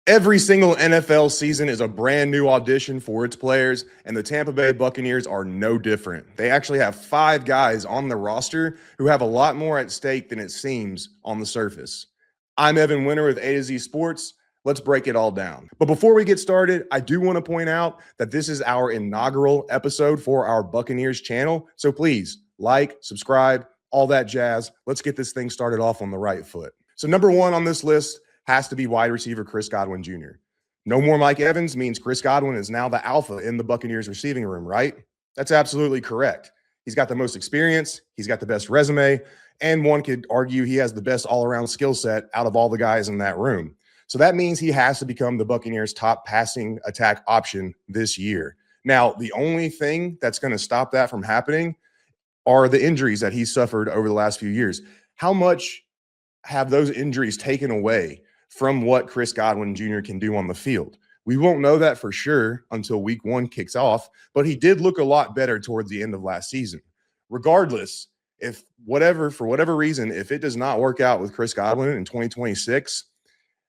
Every single NFL season is a brand new audition for its players, and the Tampa Bay Buccaneers are no different. They actually have 5 guys on the roster who have a lot more at stake than it seems on the surface. I'm Evan Winter with A to Z Sports. Let's break it all down. But before we get started, I do want to point out that this is our inaugural episode for our Buccaneers channel. So please like, subscribe, all that jazz. Let's get this thing started off on the right foot. So number one on this list has to be wide receiver Chris Godwin Jr. No more Mike Evans means Chris Godwin is now the alpha in the Buccaneers receiving room, right? That's absolutely correct. He's got the most experience, he's got the best resume, and one could argue he has the best all-around skill set out of all the guys in that room. So that means he has to become the Buccaneers' top passing attack option this year. Now, the only thing that's going to stop that from happening are the injuries that he's suffered over the last few years. How much have those injuries taken away from what Chris Godwin Jr. can do on the field? We won't know that for sure until week 1 kicks off, but he did look a lot better towards the end of last season. Regardless, for whatever reason, if it does not work out with Chris Godwin in 2026,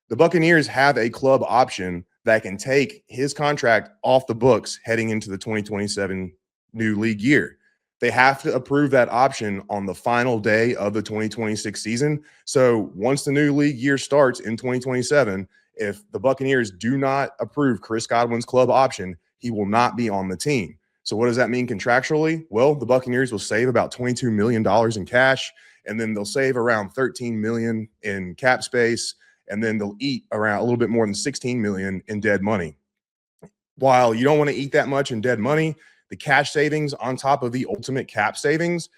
the Buccaneers have a club option that can take his contract off the books heading into the 2027 new league year. They have to approve that option on the final day of the 2026 season. So once the new league year starts in 2027, if the Buccaneers do not approve Chris Godwin's club option, he will not be on the team. So what does that mean contractually? Well, the Buccaneers will save about $22 million in cash, and then they'll save around $13 million in cap space, and then they'll eat around a little bit more than $16 million in dead money. While you don't want to eat that much in dead money, the cash savings on top of the ultimate cap savings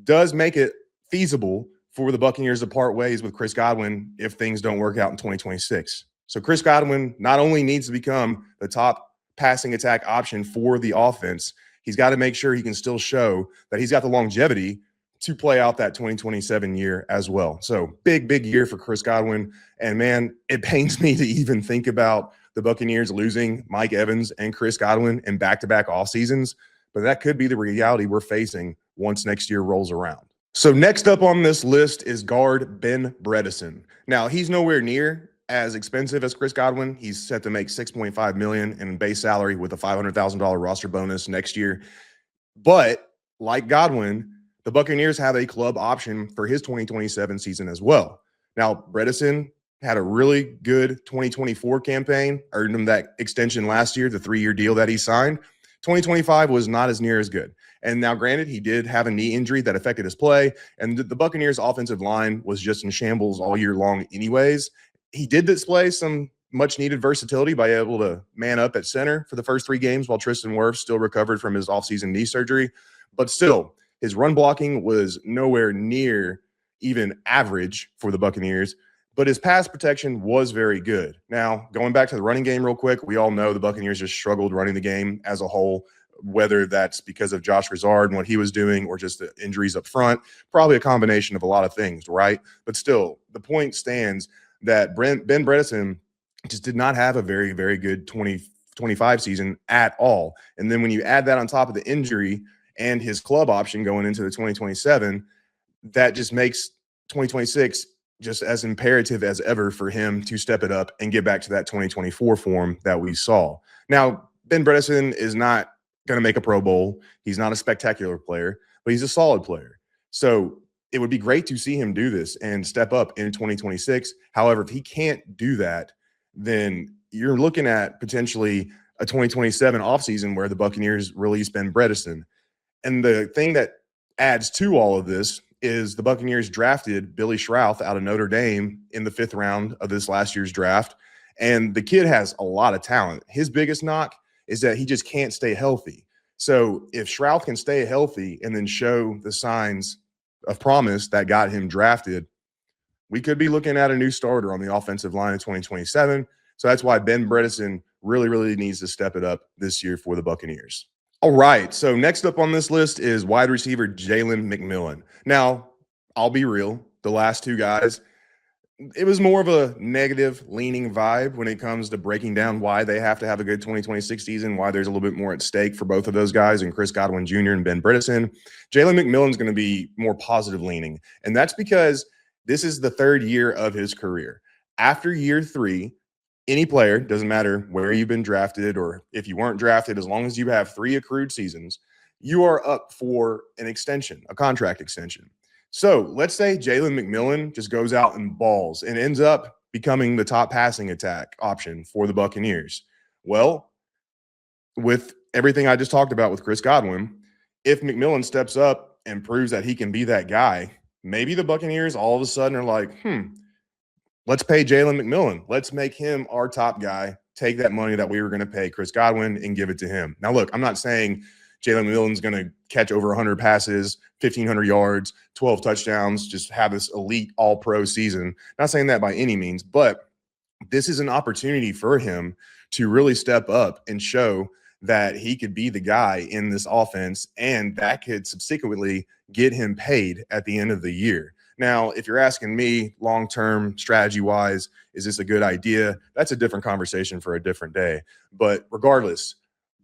does make it feasible for the Buccaneers to part ways with Chris Godwin if things don't work out in 2026. So Chris Godwin not only needs to become the top passing attack option for the offense, he's got to make sure he can still show that he's got the longevity to play out that 2027 year as well. So big year for Chris Godwin. And man, it pains me to even think about the Buccaneers losing Mike Evans and Chris Godwin in back-to-back off seasons, but that could be the reality we're facing once next year rolls around. So next up on this list is guard Ben Bredeson. Now, he's nowhere near as expensive as Chris Godwin. He's set to make $6.5 million in base salary with a $500,000 roster bonus next year. But like Godwin, the Buccaneers have a club option for his 2027 season as well. Now, Bredeson had a really good 2024 campaign, earned him that extension last year, the 3-year deal that he signed. 2025 was not as near as good. And now, granted, he did have a knee injury that affected his play, and the Buccaneers' offensive line was just in shambles all year long anyways. He did display some much-needed versatility by able to man up at center for the first 3 games while Tristan Wirfs still recovered from his offseason knee surgery. But still, his run blocking was nowhere near even average for the Buccaneers, but his pass protection was very good. Now, going back to the running game real quick, we all know the Buccaneers just struggled running the game as a whole, whether that's because of Josh Rezard and what he was doing or just the injuries up front, probably a combination of a lot of things, right? But still, the point stands that Ben Bredeson just did not have a very, very good 2025 season at all. And then when you add that on top of the injury and his club option going into the 2027, that just makes 2026 just as imperative as ever for him to step it up and get back to that 2024 form that we saw. Now, Ben Bredeson is not going to make a Pro Bowl. He's not a spectacular player, but he's a solid player. So it would be great to see him do this and step up in 2026. However, if he can't do that, then you're looking at potentially a 2027 offseason where the Buccaneers release Ben Bredeson. And the thing that adds to all of this is the Buccaneers drafted Billy Schrauth out of Notre Dame in the 5th round of this last year's draft. And the kid has a lot of talent. His biggest knock is that he just can't stay healthy. So if Schrauth can stay healthy and then show the signs of promise that got him drafted, we could be looking at a new starter on the offensive line in 2027. So that's why Ben Bredeson really needs to step it up this year for the Buccaneers. All right, so next up on this list is wide receiver Jalen McMillan. Now, I'll be real, the last 2 guys, it was more of a negative leaning vibe when it comes to breaking down why they have to have a good 2026 season, why there's a little bit more at stake for both of those guys and Chris Godwin Jr. and Ben Bredeson. Jalen McMillan's going to be more positive leaning, and that's because this is the 3rd year of his career. After year 3, Any player, doesn't matter where you've been drafted or if you weren't drafted, as long as you have 3 accrued seasons, you are up for an extension, a contract extension. So let's say Jalen McMillan just goes out and balls and ends up becoming the top passing attack option for the Buccaneers. Well, with everything I just talked about with Chris Godwin, if McMillan steps up and proves that he can be that guy, maybe the Buccaneers all of a sudden are like, let's pay Jalen McMillan. Let's make him our top guy. Take that money that we were going to pay Chris Godwin and give it to him. Now, look, I'm not saying Jalen McMillan's going to catch over 100 passes, 1,500 yards, 12 touchdowns, just have this elite all-pro season. Not saying that by any means, but this is an opportunity for him to really step up and show that he could be the guy in this offense, and that could subsequently get him paid at the end of the year. Now, if you're asking me long-term strategy-wise, is this a good idea? That's a different conversation for a different day. But regardless,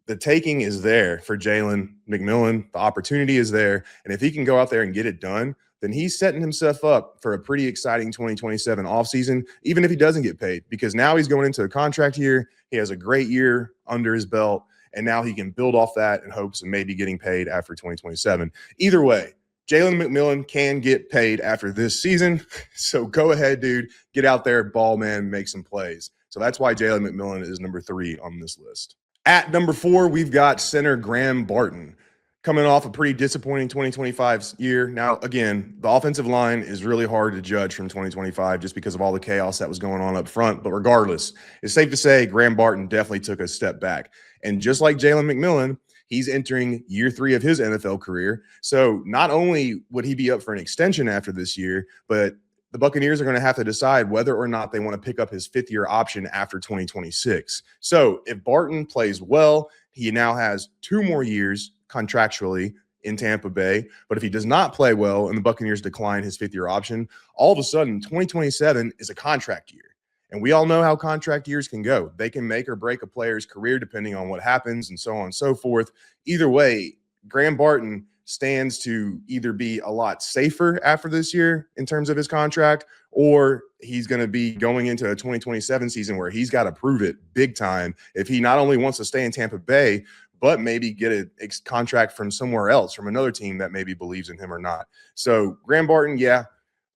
the taking is there for Jalen McMillan. The opportunity is there. And if he can go out there and get it done, then he's setting himself up for a pretty exciting 2027 offseason, even if he doesn't get paid, because now he's going into a contract year. He has a great year under his belt, and now he can build off that in hopes of maybe getting paid after 2027. Either way, Jalen McMillan can get paid after this season. So go ahead, dude. Get out there, ball man, make some plays. So that's why Jalen McMillan is number 3 on this list. At number 4, we've got center Graham Barton, coming off a pretty disappointing 2025 year. Now, again, the offensive line is really hard to judge from 2025 just because of all the chaos that was going on up front. But regardless, it's safe to say Graham Barton definitely took a step back. And just like Jalen McMillan, he's entering year 3 of his NFL career. So not only would he be up for an extension after this year, but the Buccaneers are going to have to decide whether or not they want to pick up his 5th-year option after 2026. So if Barton plays well, he now has 2 more years contractually in Tampa Bay. But if he does not play well and the Buccaneers decline his 5th-year option, all of a sudden 2027 is a contract year. And we all know how contract years can go. They can make or break a player's career depending on what happens and so on and so forth. Either way, Graham Barton stands to either be a lot safer after this year in terms of his contract, or he's going to be going into a 2027 season where he's got to prove it big time if he not only wants to stay in Tampa Bay, but maybe get a contract from somewhere else, from another team that maybe believes in him or not. So Graham Barton, yeah,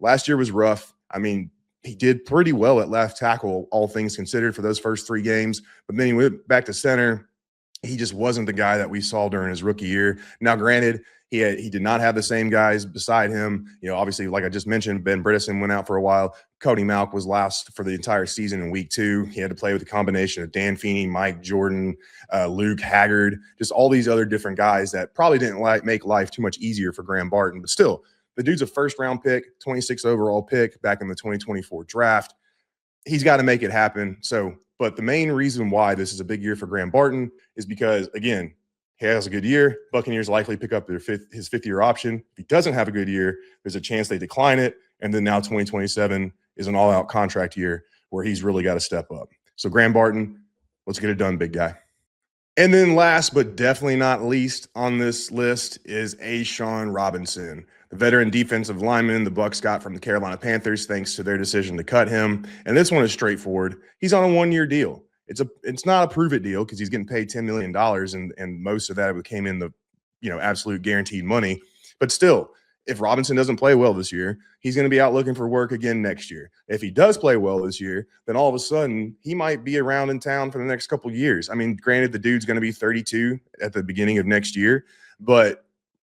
last year was rough. I mean, he did pretty well at left tackle, all things considered, for those first 3 games. But then he went back to center. He just wasn't the guy that we saw during his rookie year. Now, granted, he did not have the same guys beside him. You know, obviously, like I just mentioned, Ben Bredeson went out for a while. Cody Malk was last for the entire season in week 2. He had to play with a combination of Dan Feeney, Mike Jordan, Luke Haggard, just all these other different guys that probably didn't make life too much easier for Graham Barton. But still, the dude's a first-round pick, 26th overall pick back in the 2024 draft. He's got to make it happen. So, but the main reason why this is a big year for Graham Barton is because, again, he has a good year. Buccaneers likely pick up his 5th-year option. If he doesn't have a good year, there's a chance they decline it. And then now 2027 is an all-out contract year where he's really got to step up. So Graham Barton, let's get it done, big guy. And then last but definitely not least on this list is A'Shawn Robinson, the veteran defensive lineman the Bucs got from the Carolina Panthers thanks to their decision to cut him. And this one is straightforward. He's on a 1-year deal. It's not a prove it deal because he's getting paid $10 million and most of that came in the absolute guaranteed money. But still, if Robinson doesn't play well this year, he's going to be out looking for work again next year. If he does play well this year, then all of a sudden he might be around in town for the next couple of years. I mean, granted, the dude's going to be 32 at the beginning of next year, but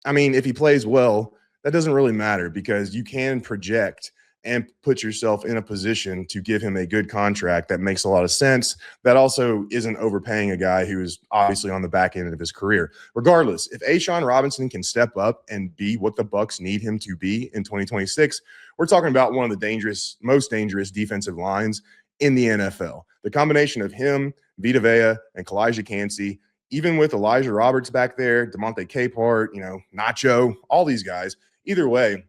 I mean, if he plays well, that doesn't really matter because you can project and put yourself in a position to give him a good contract that makes a lot of sense. That also isn't overpaying a guy who is obviously on the back end of his career. Regardless, if A'Shawn Robinson can step up and be what the Bucs need him to be in 2026, we're talking about one of the most dangerous defensive lines in the NFL. The combination of him, Vita Vea, and Kalijah Kancey, even with Elijah Roberts back there, DeMonte Capehart, Nacho, all these guys, either way,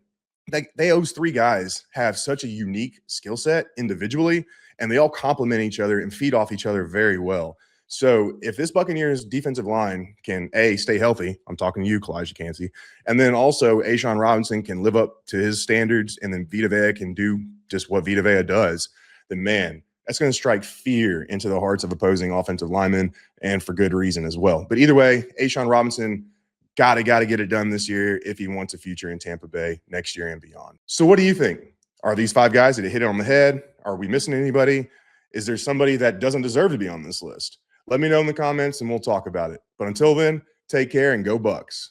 those 3 guys have such a unique skill set individually, and they all complement each other and feed off each other very well. So if this Buccaneers defensive line can, A, stay healthy, I'm talking to you, Kalijah Kancey, and then also A'Shawn Robinson can live up to his standards, and then Vita Vea can do just what Vita Vea does, then, man, That's going to strike fear into the hearts of opposing offensive linemen, and for good reason as well. But either way, A'Shawn Robinson got to get it done this year if he wants a future in Tampa Bay next year and beyond. So what do you think? Are these 5 guys that hit it on the head? Are we missing anybody? Is there somebody that doesn't deserve to be on this list? Let me know in the comments and we'll talk about it. But until then, take care and go Bucs.